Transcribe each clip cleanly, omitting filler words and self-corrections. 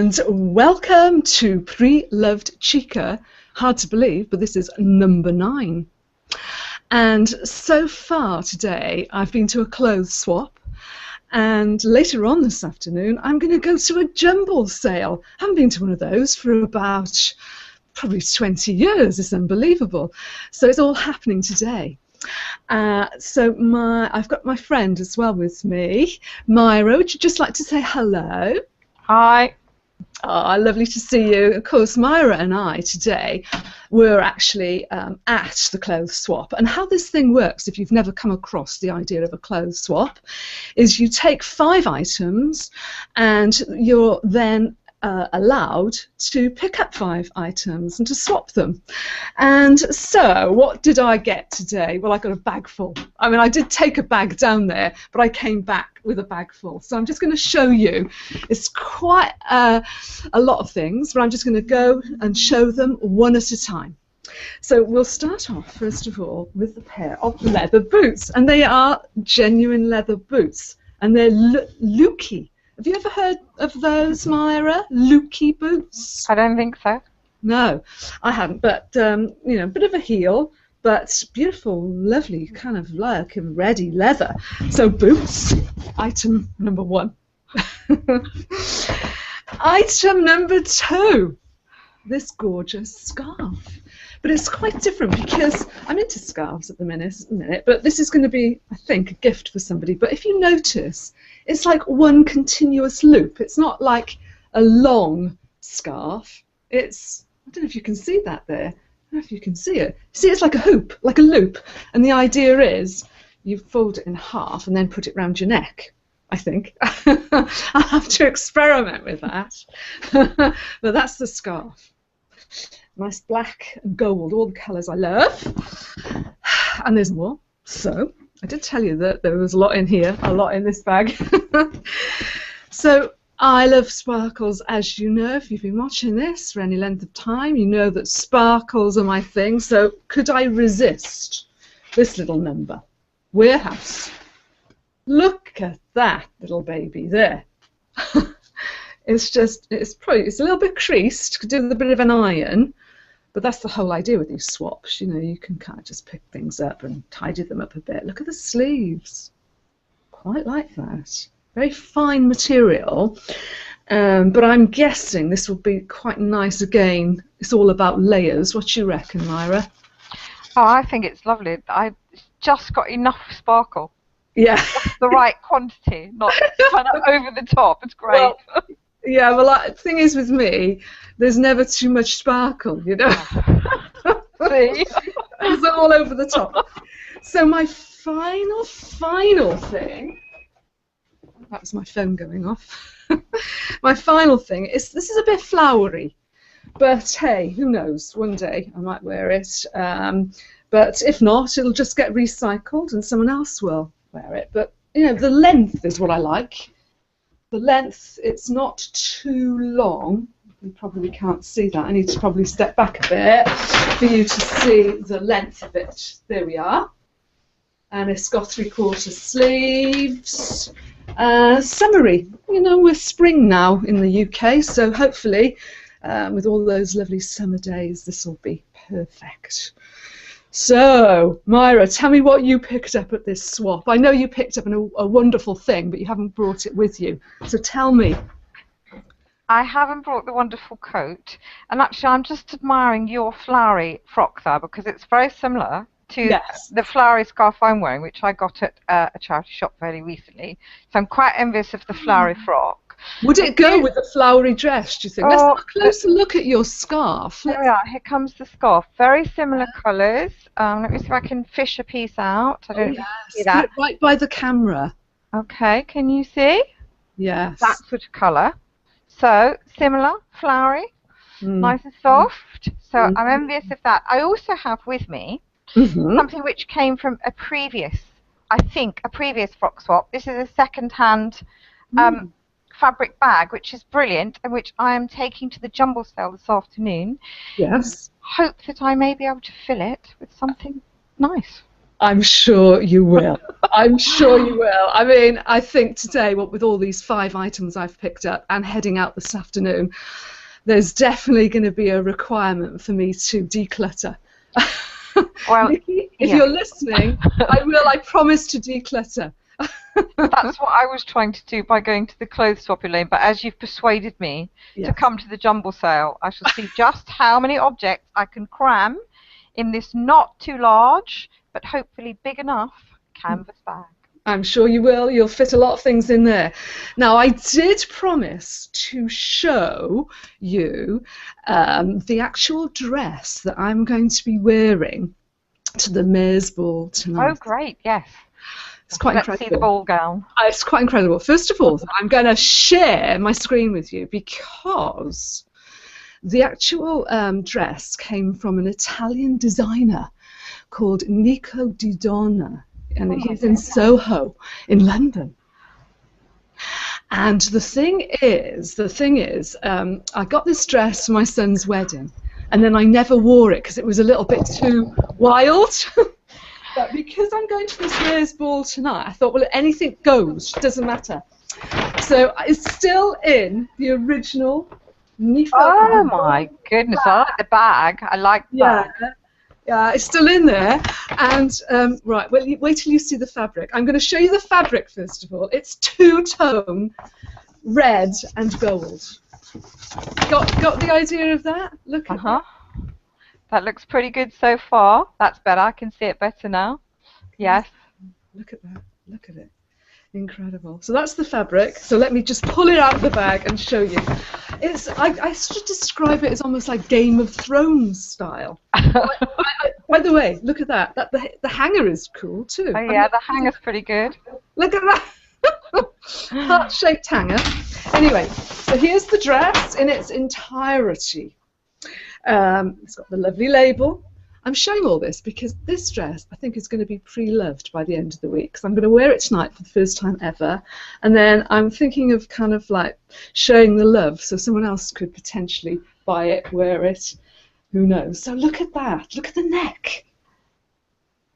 and welcome to Preloved Chica. Hard to believe, but this is number 9. And so far today, I've been to a clothes swap, and later on this afternoon, I'm going to go to a Jumble sale. I haven't been to one of those for about probably 20 years. It's unbelievable. So it's all happening today. I've got my friend as well with me. Myra, would you just like to say hello? Hi. Oh, lovely to see you. Of course, Myra and I today were actually at the clothes swap. And how this thing works, if you've never come across the idea of a clothes swap, is you take 5 items and you're then allowed to pick up 5 items and to swap them. And so what did I get today? Well, I got a bag full. I mean, I did take a bag down there, but I came back with a bag full. So I'm just going to show you. It's quite a lot of things, but I'm just going to go and show them one at a time. So we'll start off, first of all, with a pair of leather boots. And they are genuine leather boots. And they're Lukey. Have you ever heard of those, Myra? Lukey boots? I don't think so. No, I haven't. But, you know, a bit of a heel, but beautiful, lovely, kind of like a ready leather. So boots, item number 1. Item number 2, this gorgeous scarf. But it's quite different because I'm into scarves at the minute, but this is going to be, I think, a gift for somebody. But if you notice, it's like one continuous loop. It's not like a long scarf. It's, I don't know if you can see that there. I don't know if you can see it. See, it's like a hoop, like a loop. And the idea is you fold it in half and then put it round your neck, I think. I'll have to experiment with that. But that's the scarf. Nice black and gold, all the colours I love. And there's more. So I did tell you that there was a lot in here, a lot in this bag. So I love sparkles, as you know. If you've been watching this for any length of time, you know that sparkles are my thing. So could I resist this little number? Warehouse. Look at that little baby there. It's a little bit creased, could do with a bit of an iron, but that's the whole idea with these swaps. You know, you can kind of just pick things up and tidy them up a bit. Look at the sleeves. Quite like that. Very fine material, but I'm guessing this will be quite nice again. It's all about layers. What do you reckon, Myra? Oh, I think it's lovely. I've just got enough sparkle. Yeah. Just the right quantity, not kind of over the top. It's great. Well, yeah, well, the thing is with me, there's never too much sparkle, you know. See? It's all over the top. So my final thing, that was my phone going off. My final thing is, this is a bit flowery, but hey, who knows? One day I might wear it, but if not, it'll just get recycled and someone else will wear it. But you know, the length is what I like. The length, it's not too long. You probably can't see that. I need to probably step back a bit for you to see the length of it. There we are. And it's got 3/4 sleeves. Summery. You know, we're spring now in the UK, so hopefully with all those lovely summer days, this will be perfect. So, Myra, tell me what you picked up at this swap. I know you picked up a wonderful thing, but you haven't brought it with you. So tell me. I haven't brought the wonderful coat, and actually I'm just admiring your flowery frock there because it's very similar to the flowery scarf I'm wearing, which I got at a charity shop very recently. So I'm quite envious of the flowery frock. Would it go with the flowery dress, do you think? Let's have a closer look at your scarf. There we are. Here comes the scarf. Very similar colours. Let me see if I can fish a piece out. I don't know if you can see that. Put it right by the camera. Okay, can you see? Yes. That sort of colour. So, similar, flowery, nice and soft. So I'm envious of that. I also have with me something which came from a previous frock swap. This is a second-hand fabric bag, which is brilliant and which I am taking to the Jumble sale this afternoon. Yes. Hope that I may be able to fill it with something nice. I'm sure you will. I'm sure you will. I mean, I think today, what with all these 5 items I've picked up and heading out this afternoon, there's definitely going to be a requirement for me to declutter. Well, Nikki, if you're listening, I promise to declutter. That's what I was trying to do by going to the clothes swap, Elaine, but as you've persuaded me to come to the Jumble sale, I shall see just how many objects I can cram in this not too large, but hopefully big enough canvas bag. I'm sure you will. You'll fit a lot of things in there. Now, I did promise to show you the actual dress that I'm going to be wearing to the Mayor's Ball tonight. Oh, great, yes. It's quite incredible. Let's see the ball gown. It's quite incredible. First of all, I'm going to share my screen with you because the actual dress came from an Italian designer called Nico Didonna, and he's in Soho in London. And the thing is, I got this dress for my son's wedding, and then I never wore it because it was a little bit too wild. But because I'm going to this Mayor's Ball tonight, I thought, well, anything goes, doesn't matter. So it's still in the original Nico. Oh my goodness, I like the bag. I like that. Yeah, it's still in there. And right, wait till you see the fabric. I'm going to show you the fabric first of all. It's two-tone red and gold. Got the idea of that? Look at that. That looks pretty good so far. That's better. I can see it better now. Yes. Look at that. Look at it. Incredible. So that's the fabric. So let me just pull it out of the bag and show you. I sort of describe it as almost like Game of Thrones style. By the way, look at that. The hanger is cool too. Oh yeah, the hanger's pretty good. Look at that. Heart-shaped hanger. Anyway, so here's the dress in its entirety. It's got the lovely label. I'm showing all this because this dress I think is going to be pre-loved by the end of the week, because I'm going to wear it tonight for the first time ever, and then I'm thinking of kind of like showing the love so someone else could potentially buy it, wear it, who knows. So look at that, look at the neck.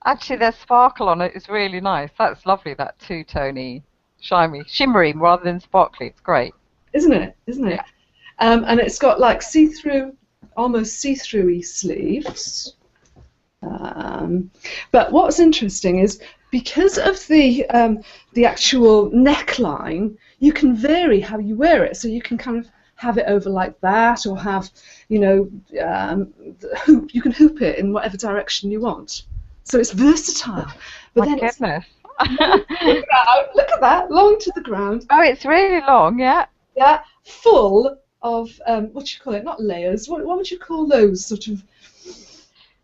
Actually there's sparkle on it. It's really nice. That's lovely, that two-tony, shimmery rather than sparkly. It's great. Isn't it? Yeah. And it's got like see-through, almost see-through-y sleeves. But what's interesting is because of the actual neckline, you can vary how you wear it. So you can kind of have it over like that, or have, you know, you can hoop it in whatever direction you want. So it's versatile. But My goodness. Look at that, long to the ground. Oh, it's really long, yeah. Yeah, full of what do you call it? Not layers. What would you call those sort of?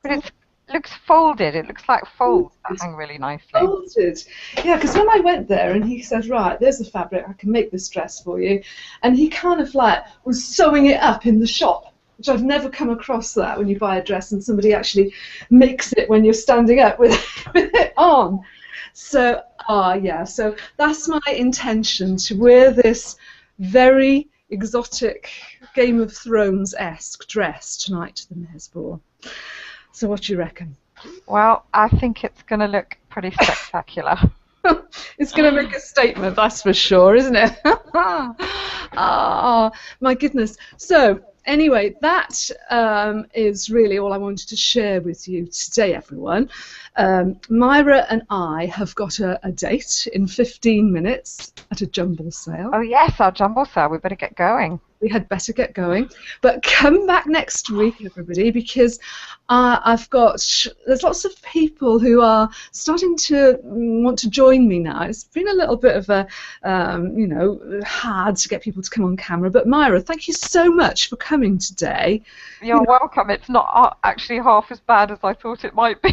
But it looks folded. It looks like folds that hang really nicely. Folded. Yeah, because when I went there and he said, right, there's the fabric, I can make this dress for you, and he kind of like was sewing it up in the shop, which I've never come across that when you buy a dress and somebody actually makes it when you're standing up with it on. So, yeah, so that's my intention, to wear this very exotic Game of Thrones-esque dress tonight to the Mayor's Ball. So what do you reckon? Well, I think it's going to look pretty spectacular. It's going to make a statement, that's for sure, isn't it? Oh, my goodness. So, anyway, that is really all I wanted to share with you today, everyone. Myra and I have got a date in 15 minutes at a Jumble sale. Oh, yes, our Jumble sale. We better get going. We had better get going. But come back next week, everybody, because there's lots of people who are starting to want to join me now. It's been a little bit of a, you know, hard to get people to come on camera. But Myra, thank you so much for coming today. You're welcome. It's not actually half as bad as I thought it might be.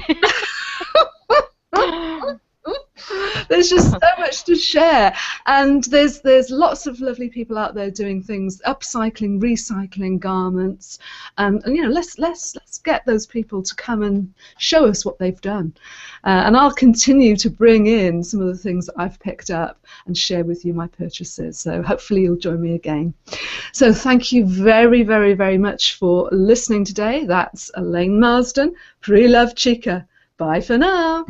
There's just so much to share, and there's lots of lovely people out there doing things, upcycling, recycling garments, and you know, let's get those people to come and show us what they've done, and I'll continue to bring in some of the things that I've picked up and share with you my purchases. So hopefully you'll join me again. So thank you very, very, very much for listening today. That's Elene Marsden, Preloved Chica. Bye for now.